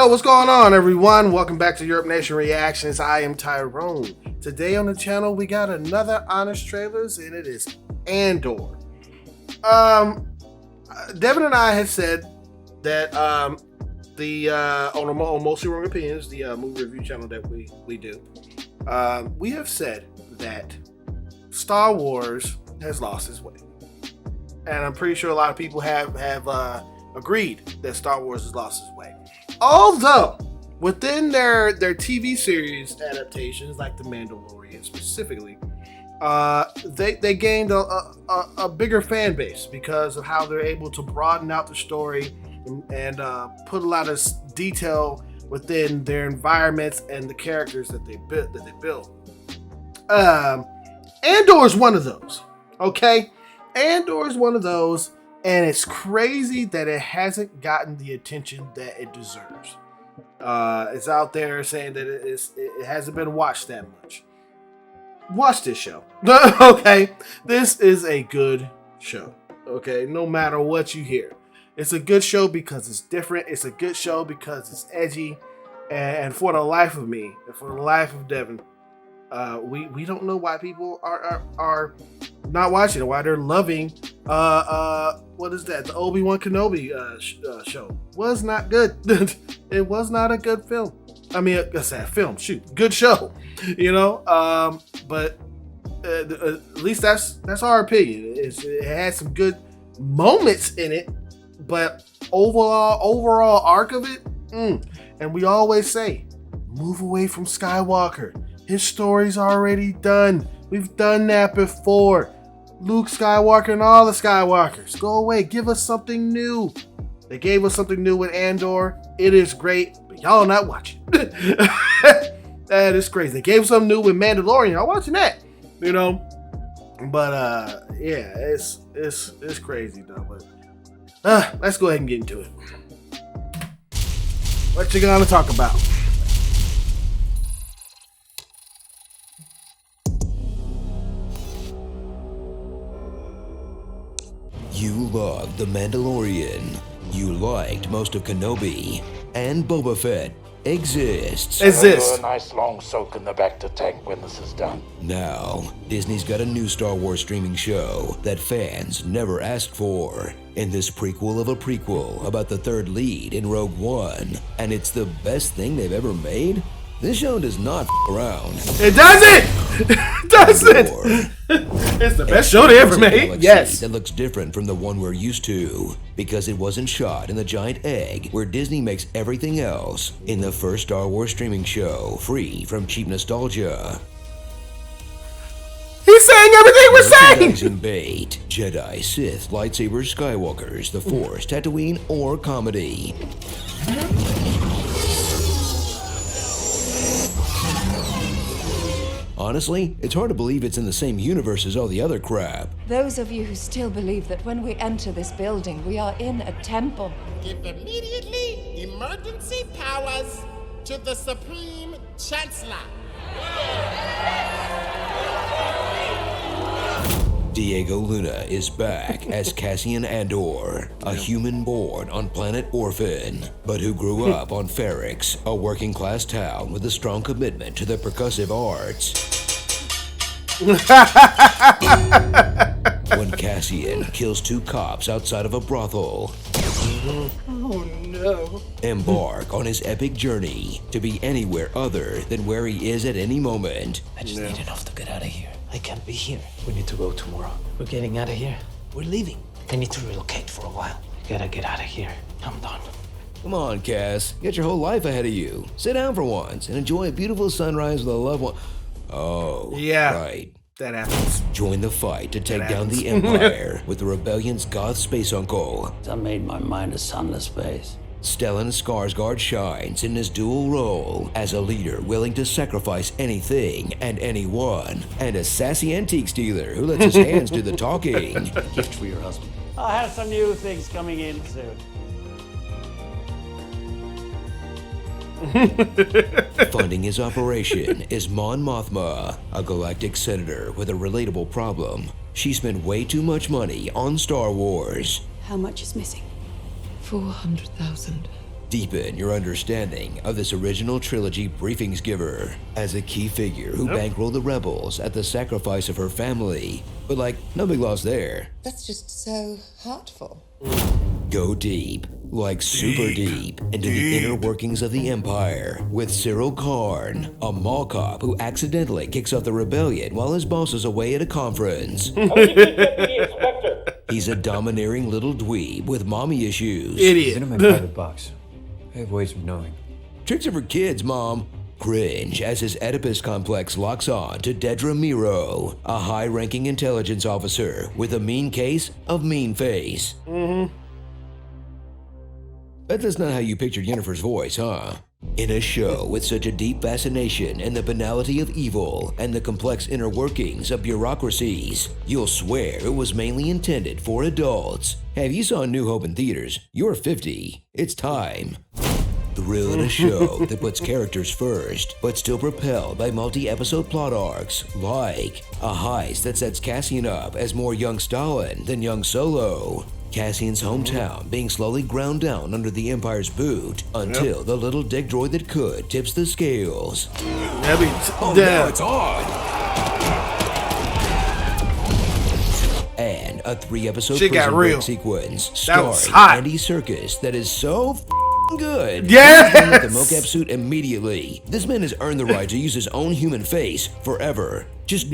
Yo, what's going on, everyone? Welcome back to Europe Nation Reactions. I am Tyrone. Today on the channel, we got another honest trailers, and it is Andor. Devin and I had said that on Mostly Wrong Opinions, the movie review channel that we do, we have said that Star Wars has lost its way, and I'm pretty sure a lot of people have agreed that Star Wars has lost its way. Although, within their TV series adaptations, like The Mandalorian specifically, they gained a bigger fan base because of how they're able to broaden out the story and put a lot of detail within their environments and the characters that they build. Andor is one of those. Okay, Andor is one of those. And it's crazy that it hasn't gotten the attention that it deserves. It's out there saying that it hasn't been watched that much. Watch this show. Okay? This is a good show. Okay? No matter what you hear. It's a good show because it's different. It's a good show because it's edgy. And for the life of me, and for the life of Devin, we don't know why people are not watching it, why they're loving what is that, the Obi-Wan Kenobi show. Was not good. It was not a good film. I mean, I said film, shoot, good show, you know. But at least that's our opinion. It had some good moments in it, but overall arc of it, and we always say, move away from Skywalker. His story's already done. We've done that before. Luke Skywalker and all the Skywalkers. Go away. Give us something new. They gave us something new with Andor. It is great, but y'all not watching. That is crazy. They gave us something new with Mandalorian. Y'all watching that, you know? But yeah, it's crazy though. But let's go ahead and get into it. What you gonna talk about? You loved The Mandalorian. You liked most of Kenobi. And Boba Fett exists. A nice long soak in the bacta tank when this is done. Now, Disney's got a new Star Wars streaming show that fans never asked for. In this prequel of a prequel about the third lead in Rogue One. And it's the best thing they've ever made? This show does not around. It doesn't! It doesn't! It's the best show they ever made. Yes. That looks different from the one we're used to. Because it wasn't shot in the giant egg where Disney makes everything else in the first Star Wars streaming show, free from cheap nostalgia. He's saying everything we're saying! Merchandising bait, Jedi, Sith, lightsabers, Skywalkers, the Force, Tatooine, or comedy. Honestly, it's hard to believe it's in the same universe as all the other crap. Those of you who still believe that when we enter this building, we are in a temple. Give immediately emergency powers to the Supreme Chancellor. Diego Luna is back as Cassian Andor, a human born on planet Orphan, but who grew up on Ferrix, a working-class town with a strong commitment to the percussive arts. When Cassian kills two cops outside of a brothel, Oh no. embark on his epic journey to be anywhere other than where he is at any moment. I just need enough to get out of here. I can't be here. We need to go tomorrow. We're getting out of here. We're leaving. I need to relocate for a while. Gotta get out of here. I'm done. Come on, Cass. You got your whole life ahead of you. Sit down for once and enjoy a beautiful sunrise with a loved one. Oh, yeah, right. That happens. Join the fight to take down the Empire with the Rebellion's Goth Space Uncle. I made my mind a sunless space. Stellan Skarsgård shines in his dual role as a leader willing to sacrifice anything and anyone, and a sassy antique dealer who lets his hands do the talking. Gift for your husband. I have some new things coming in soon. Funding his operation is Mon Mothma, a galactic senator with a relatable problem. She spent way too much money on Star Wars. How much is missing? 400,000. Deepen your understanding of this original trilogy briefings giver as a key figure who bankrolled the rebels at the sacrifice of her family. But like, no big loss there. That's just so heartful. Go deep, like super deep, into the inner workings of the Empire with Cyril Karn, a mall cop who accidentally kicks off the rebellion while his boss is away at a conference. He's a domineering little dweeb with mommy issues. Idiot. In my private box. I have ways of knowing. Tricks are for kids, Mom. Cringe as his Oedipus complex locks on to Dedra Miro, a high-ranking intelligence officer with a mean case of mean face. Bet that's not how you pictured Yennefer's voice, huh? In a show with such a deep fascination in the banality of evil and the complex inner workings of bureaucracies, you'll swear it was mainly intended for adults. Hey, if you saw New Hope in theaters, you're 50. It's time. Thrill in a show that puts characters first, but still propelled by multi-episode plot arcs, like a heist that sets Cassian up as more young Stalin than young Solo. Cassian's hometown being slowly ground down under the Empire's boot until the little dick droid that could tips the scales. Now it's on! And a 3-episode Shit got prison real. break sequence That was starring hot. Andy Serkis that is so good. Yes! He's with the mocap suit immediately. This man has earned the right to use his own human face forever. Just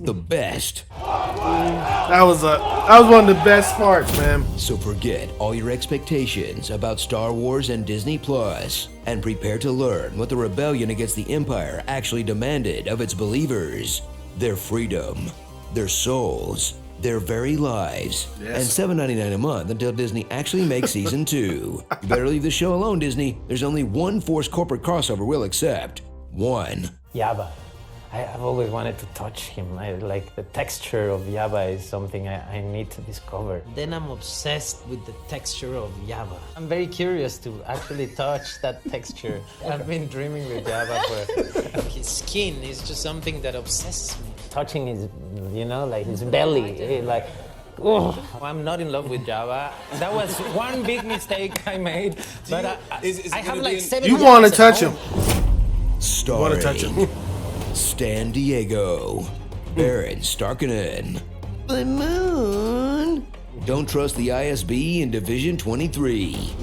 the best. That was one of the best parts, man. So forget all your expectations about Star Wars and Disney Plus, and prepare to learn what the rebellion against the Empire actually demanded of its believers: their freedom, their souls, their very lives, and $7.99 a month until Disney actually makes season 2. You better leave the show alone, Disney. There's only one forced corporate crossover we'll accept. One. Yaba. I've always wanted to touch him. Like the texture of Yaba is something I need to discover. Then I'm obsessed with the texture of Yaba. I'm very curious to actually touch that texture. I've been dreaming with Yaba for... His skin is just something that obsesses me. Touching his, like his belly, like... Oh, I'm not in love with Java. That was one big mistake I made. But I have like 7 You want to touch him. Starring Want to touch him. Stan Diego, Baron Starkinen, the Moon. Don't trust the ISB in Division 23.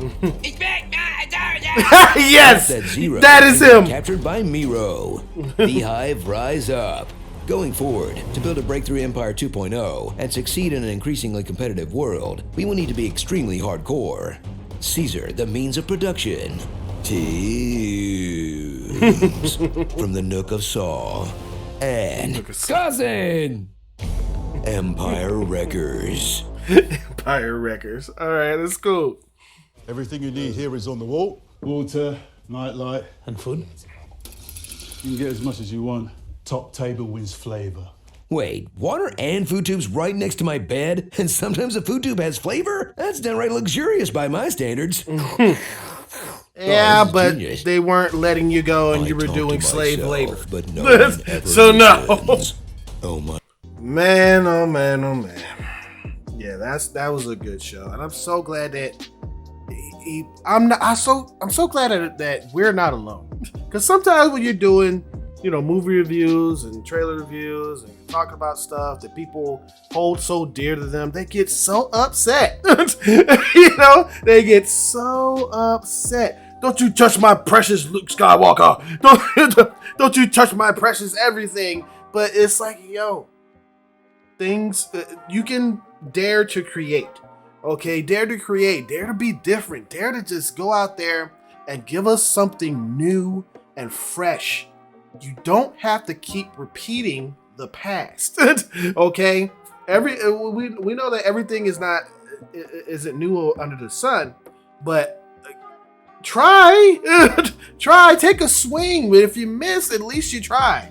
Yes, That Zero that is him. Captured by Miro. Beehive rise up. Going forward, to build a breakthrough Empire 2.0 and succeed in an increasingly competitive world, we will need to be extremely hardcore. Caesar, the means of production. Tunes from the Nook of Saw. And Cousin! Empire Wreckers. Empire Wreckers. All right, that's cool. Everything you need here is on the wall. Water, nightlight. And food? You can get as much as you want. Top table wins flavor. Wait, water and food tubes right next to my bed? And sometimes a food tube has flavor? That's downright luxurious by my standards. Yeah, Oh, but genius. they weren't letting you go and you were talk doing to slave myself, labor. But no one ever So no. listens. Oh my. Man, oh man, oh man. Yeah, that was a good show, and I'm so glad that I'm so glad that we're not alone. Because sometimes when you're doing, movie reviews and trailer reviews and talking about stuff that people hold so dear to them, they get so upset. They get so upset. Don't you touch my precious Luke Skywalker. Don't you touch my precious everything. But it's like, things you can dare to create. Okay, dare to create, dare to be different, dare to just go out there and give us something new and fresh. You don't have to keep repeating the past. Okay, we know that everything isn't new under the sun, but try, take a swing. But if you miss, at least you tried.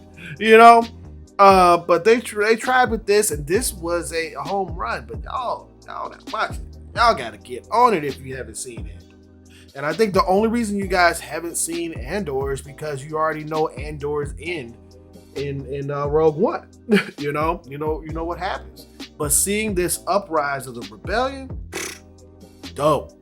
But they tried with this, and this was a home run. But y'all not watching. Y'all gotta get on it if you haven't seen it. And I think the only reason you guys haven't seen Andor is because you already know Andor's end in Rogue One. you know what happens. But seeing this uprise of the rebellion, dope.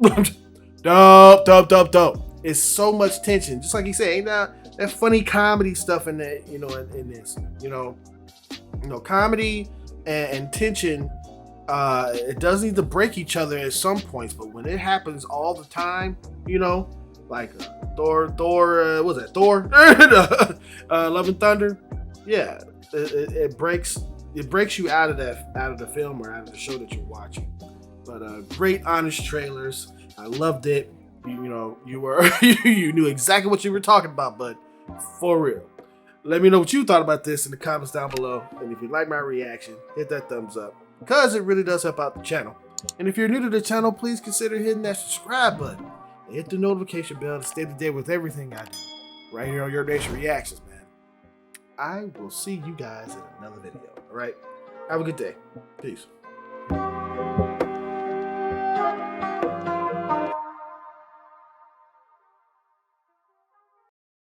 dope. It's so much tension. Just like you say, ain't that funny comedy stuff in that, in this, comedy and tension. It does need to break each other at some points, but when it happens all the time, like Thor, what was that? Thor, Love and Thunder. Yeah, it breaks you out of the film or out of the show that you're watching. But great, honest trailers. I loved it. You were you knew exactly what you were talking about, but for real. Let me know what you thought about this in the comments down below. And if you like my reaction, hit that thumbs up, because it really does help out the channel. And if you're new to the channel, please consider hitting that subscribe button and hit the notification bell to stay up to date with everything I do right here on Your Nation Reactions, man. I will see you guys in another video. All right, have a good day. Peace.